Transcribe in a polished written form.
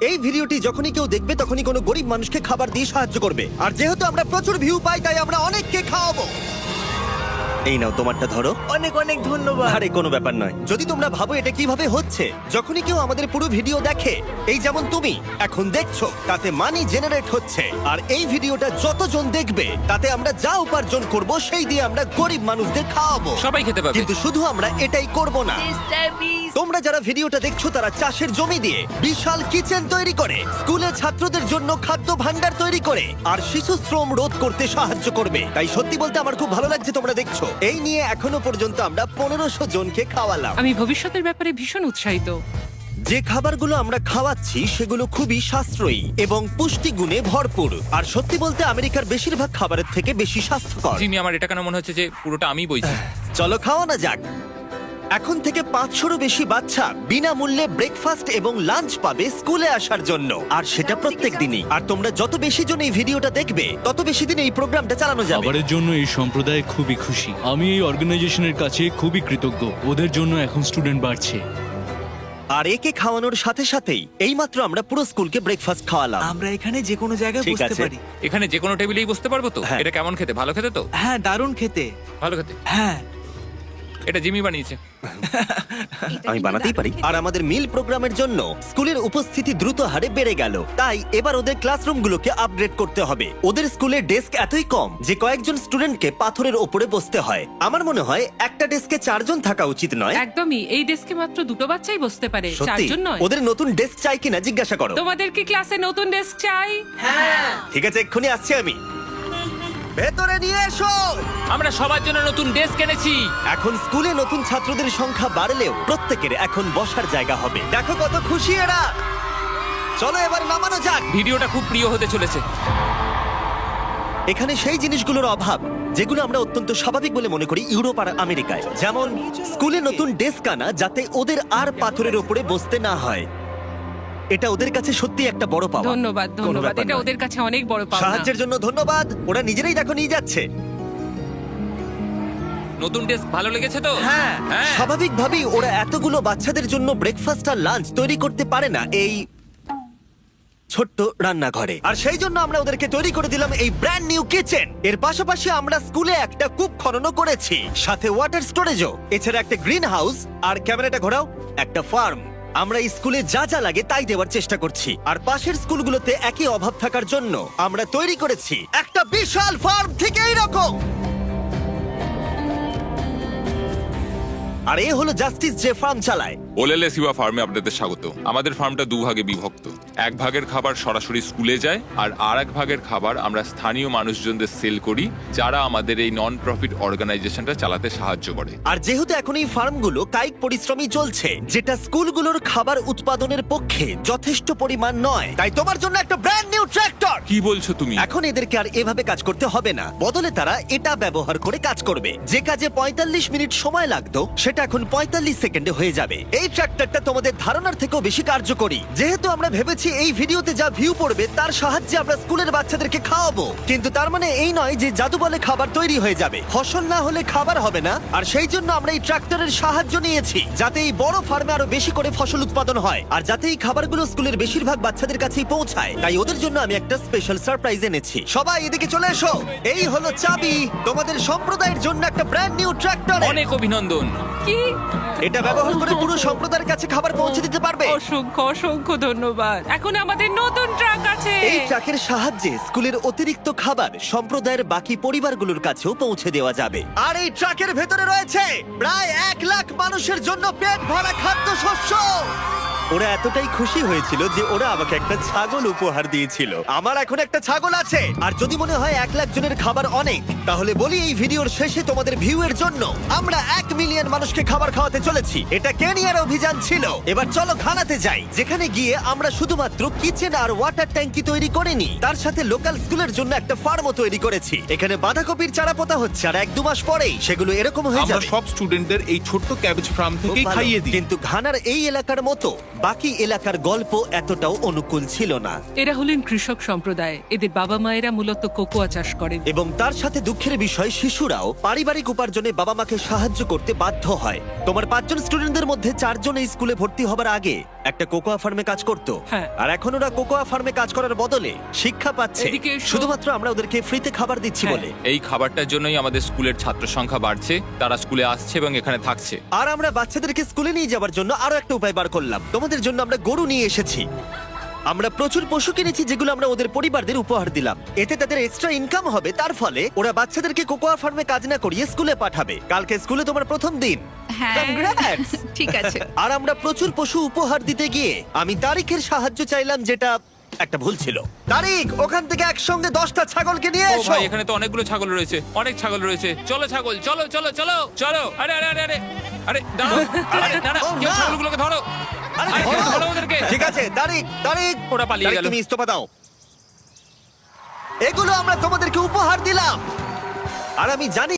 এই ভিডিওটি যখনই কেউ দেখবে তখনই কোনো গরিব মানুষকে খাবার দিয়ে সাহায্য করবে। আর যেহেতু আমরা প্রচুর ভিউ পাই তাই আমরা অনেককে খাওয়াবো। এই নাও তোমারটা ধরো। অনেক অনেক ধন্যবাদ। আরে কোনো ব্যাপার নয়। যদি তোমরা ভাবো এটা কিভাবে হচ্ছে, যখনই কেউ আমাদের পুরো ভিডিও দেখে, এই যেমন তুমি এখন দেখছো, তাতে মানি জেনারেট হচ্ছে। আর এই ভিডিওটা যতজন দেখবে তাতে আমরা যা উপার্জন করব সেই দিয়ে আমরা গরিব মানুষদের খাওয়াবো। সবাই খেতে পাবে। কিন্তু শুধু আমরা এটাই করব না। তোমরা যারা ভিডিওটা দেখছো তারা চাষের জমি দিয়ে বিশাল কিচেন তৈরি করে, স্কুলে ছাত্রদের জন্য খাদ্য ভান্ডার তৈরি করে, আর শিশু শ্রম রোধ করতে সাহায্য করবে। তাই সত্যি বলতে আমার খুব ভালো লাগছে তোমরা দেখছো। এই নিয়ে এখনো পর্যন্ত আমরা 1500 জনকে খাওয়ালাম। আমি ভবিষ্যতের ব্যাপারে ভীষণ উৎসাহিত। যে খাবারগুলো আমরা খাওয়াচ্ছি সেগুলো খুবই সাশ্রয়ী এবং পুষ্টিগুণে ভরপুর। আর সত্যি বলতে আমেরিকার বেশিরভাগ খাবারের থেকে বেশি স্বাস্থ্যকর। জিমি, আমার এটা কেন মনে হচ্ছে যে পুরোটা আমি বইছি। চলো খাওয়ানো যাক। এখন থেকে 500-রও বেশি বাচ্চা বিনামূল্যে ব্রেকফাস্ট এবং লাঞ্চ পাবে স্কুলে আসার জন্য, আর সেটা প্রত্যেক দিনই। আর তোমরা যত বেশি জন এই ভিডিওটা দেখবে তত বেশি দিন এই প্রোগ্রামটা চালানো যাবে। খাবারের জন্য এই সম্প্রদায় খুবই খুশি। আমি এই অর্গানাইজেশনের কাছে খুবই কৃতজ্ঞ। ওদের জন্য এখন স্টুডেন্ট বাড়ছে। আর একে খাওয়ানোর সাথে সাথেই এইমাত্র আমরা পুরো স্কুলকে ব্রেকফাস্ট খাওয়ালাম। আমরা এখানে যে কোনো জায়গায় ঠিক বসতে আছে। পারি। এখানে যে কোনো টেবিলেই বসতে পারবো তো? হ্যাঁ। এটা কেমন খেতে? ভালো খেতে তো? হ্যাঁ, দারুণ খেতে। ভালো খেতে। হ্যাঁ, এটা জিমি বানিয়েছে। আমি বানাতেই পারি। আর আমাদের মিল প্রোগ্রামের জন্য স্কুলের উপস্থিতি দ্রুত হারে বেড়ে গেল। তাই এবার ওদের ক্লাসরুমগুলোকে আপগ্রেড করতে হবে। ওদের স্কুলের ডেস্ক এতই কম যে কয়েকজন স্টুডেন্টকে পাথরের ওপরে বসতে হয়। আমার মনে হয় একটা ডেস্কে 4 জন থাকা উচিত নয়। একদমই, এই ডেস্কে মাত্র 2 বাচ্চাই বসতে পারে, সত্যি 4 জন নয়। ওদের নতুন ডেস্ক চাই কিনা জিজ্ঞাসা করো। তোমাদের কি ক্লাসে নতুন ডেস্ক চাই? ঠিক আছে, এক্ষুনি আসছি আমি। ভেতরে নিয়ে এসো। আমরা সবার জন্য নতুন ডেস্ক এনেছি। এখন স্কুলে নতুন ছাত্রদের সংখ্যা বাড়লেও প্রত্যেকের এখন বসার জায়গা হবে। দেখো কত খুশি এরা। চলো এবার নামানো যাক। ভিডিওটা খুব প্রিয় হতে চলেছে। এখানে সেই জিনিসগুলোর অভাব যেগুলো আমরা অত্যন্ত স্বাভাবিক বলে মনে করি ইউরোপ আর আমেরিকায়, যেমন স্কুলে নতুন ডেস্ক আনা যাতে ওদের আর পাথরের উপরে বসতে না হয়। এটা ওদের কাছে সত্যি একটা বড় পাওয়া। ধন্যবাদ, কোনো ধন্যবাদ। ব্যাপার এটা নয়। ওদের কাছে অনেক বড় পাওনা। সাহায্যের জন্য ধন্যবাদ। ওরা নিজেরাই দেখো নিয়ে যাচ্ছে। নতুন ডেস্ক ভালো লেগেছে তো? হ্যাঁ, হ্যাঁ। স্বাভাবিকভাবেই ওরা এতগুলো বাচ্চাদের জন্য ব্রেকফাস্ট আর লাঞ্চ তৈরি করতে পারে না এই ছোট্ট রান্নাঘরে। আর সেই জন্য আমরা ওদেরকে তৈরি করে দিলাম এই ব্র্যান্ড নিউ কিচেন। এর পাশাপাশি আমরা স্কুলে একটা কূপ খননও করেছি, সাথে ওয়াটার স্টোরেজও। এছাড়া একটা গ্রিন হাউস, আর ক্যামেরাটা ঘোরাও, একটা ফার্ম। আমরা এই স্কুলে যা যা লাগে তাই দেওয়ার চেষ্টা করছি। আর পাশের স্কুলগুলোতে একই অভাব থাকার জন্য আমরা তৈরি করেছি একটা বিশাল ফার্ম থেকে এইরকম। আর এ হলো জাস্টিস যে ফার্ম চালায়। ওলেলে সিবা ফার্মে আপনাদের স্বাগত। আমাদের ফার্মটা 2 ভাগে বিভক্ত। 1 ভাগের খাবার সরাসরি স্কুলে যায়, আর আরেক ভাগের খাবার আমরা স্থানীয় মানুষজনদের সেল করি, যারা আমাদের এই নন প্রফিট অর্গানাইজেশনটা চালাতে সাহায্য করে। আর যেহেতু এখন এই ফার্মগুলো কায়িক পরিশ্রমই চলছে, যেটা স্কুলগুলোর খাবার উৎপাদনের পক্ষে যথেষ্ট পরিমাণ নয়, তাই তোমার জন্য একটা ব্র্যান্ড নিউ ট্র্যাক্টর। কি বলছো তুমি? এখন এদেরকে আর এভাবে কাজ করতে হবে না, বদলে তারা এটা ব্যবহার করে কাজ করবে। যে কাজে 45 মিনিট সময় লাগতো সেটা এখন 45 সেকেন্ডে হয়ে যাবে। এই ট্র্যাক্টরটা তোমাদের ধারণার থেকেও বেশি কার্যকরী। যেহেতু আমরা ভেবেছি এই ভিডিওতে যা ভিউ পড়বে তার সাহায্যে আমরা স্কুলের বাচ্চাদেরকে খাওয়াবো, কিন্তু তার মানে এই নয় যে জাদু বলে খাবার তৈরি হয়ে যাবে। ফসল না হলে খাবার হবে না। আর সেই জন্য আমরা এই ট্র্যাক্টরের সাহায্য নিয়েছি, যাতে এই বড় ফার্মে আরো বেশি করে ফসল উৎপাদন হয়, আর যাতে এই খাবারগুলো স্কুলের বেশিরভাগ বাচ্চাদের কাছেই পৌঁছায়। তাই ওদের জন্য আমি একটা স্পেশাল সারপ্রাইজ এনেছি। সবাই এদিকে চলে এসো। এই হলো চাবি তোমাদের সম্প্রদায়ের জন্য একটা ব্র্যান্ড নিউ ট্র্যাক্টর। অনেক অভিনন্দন। কি? এটা ব্যবহার করে পুরো সম্প্রদায়ের কাছে খাবার পৌঁছে দিতে পারবে। অসংখ্য অসংখ্য ধন্যবাদ। এখন আমাদের নতুন ট্রাক আছে। এই ট্রাকের সাহায্যে স্কুলের অতিরিক্ত খাবার সম্প্রদায়ের বাকি পরিবারগুলোর কাছেও পৌঁছে দেওয়া যাবে। আর এই ট্রাকের ভেতরে রয়েছে প্রায় 1 লাখ মানুষের জন্য পেট ভরা খাদ্যশস্য। ওরা এতটাই খুশি হয়েছিল যে ওরা আমাকে একটা ছাগল উপহার দিয়েছিল। আমার এখন একটা ছাগল আছে। আর যদি মনে হয় 1 লাখ জনের খাবার অনেক, তাহলে বলি এই ভিডিওর শেষে তোমাদের ভিউ এর জন্য আমরা 1 মিলিয়ন মানুষকে খাবার খাওয়াতে চলেছি। এটা কেনিয়ার অভিযান ছিল। এবার চলো ঘানাতে যাই, যেখানে গিয়ে আমরা শুধুমাত্র কিচেন আর ওয়াটার ট্যাঙ্কি তৈরি করিনি, তার সাথে লোকাল স্কুলের জন্য একটা ফার্মও তৈরি করেছি। এখানে বাঁধাকপির চারা পোতা হচ্ছে, আর 1-2 মাস পরেই সেগুলো এরকম হয়ে আমরা যাবে। সব স্টুডেন্টদের এই ছোট্ট ক্যাবেজ ফার্ম খুব থেকেই ভালো। খাইয়ে দিই। কিন্তু ঘানার এই এলাকার মতো বাকি এলাকার গল্প এতটাও অনুকূল ছিল না। এরা হলেন কৃষক সম্প্রদায়। এদের বাবা মায়েরা মূলত কোকোয়া চাষ করেন। এবং তার সাথে দুঃখের বিষয়, শিশুরাও পারিবারিক উপার্জনে বাবা মাকে সাহায্য করতে বাধ্য হয়। তোমার 5 জন স্টুডেন্টদের মধ্যে 4 জন এই স্কুলে ভর্তি হবার আগে একটা কোকোয়া ফার্মে কাজ করত হ্যাঁ। আর এখন ওরা কোকোয়া ফার্মে কাজ করার বদলে শিক্ষা পাচ্ছে এদিকে এসো। শুধুমাত্র আমরা ওদেরকে ফ্রিতে খাবার দিচ্ছি হ্যাঁ। বলে। এই খাবারটার জন্যই আমাদের স্কুলের ছাত্র সংখ্যা বাড়ছে, তারা স্কুলে আসছে এবং এখানে থাকছে। আর আমরা বাচ্চাদেরকে স্কুলে নিয়ে যাওয়ার জন্য আরো একটা উপায় বার করলাম। তোমাদের জন্য আমরা গরু নিয়ে এসেছি। আমরা প্রচুর পশু কিনেছি যেগুলো আমরা ওদের পরিবারদের উপহার দিলাম। এতে তাদের এক্সট্রা ইনকাম হবে, তার ফলে ওরা বাচ্চাদেরকে কোকোয়া ফার্মে কাজ না করিয়ে স্কুলে পাঠাবে। কালকে স্কুলে তোমার প্রথম দিন। হ্যাঁ Congrats! ঠিক আছে। আর আমরা প্রচুর পশু উপহার দিতে গিয়ে আমি তারিখের সাহায্য চাইলাম, যেটা একটা ভুল ছিল। তারিখ, ওখান থেকে একসঙ্গে 10টা ছাগলকে নিয়ে ও এসো। ভাই, এখানে তো অনেকগুলো ছাগল রয়েছে, অনেক ছাগল রয়েছে। চলো ছাগল, চলো চলো চলো চলো। আরে আরে আরে আরে আরে দাঁড়াও, আরে দাঁড়াও, ও, কেউ না। ছাগলগুলোকে ধরো। আরে আরে কেউ ধরো। ধরো ওদেরকে। ঠিক আছে, তারিখ তারিখ ওরা পালিয়ে তারিখ, গেল। তুমি ইস্তফা দাও। এগুলো আমরা তোমাদেরকে উপহার দিলাম। আর আমি জানি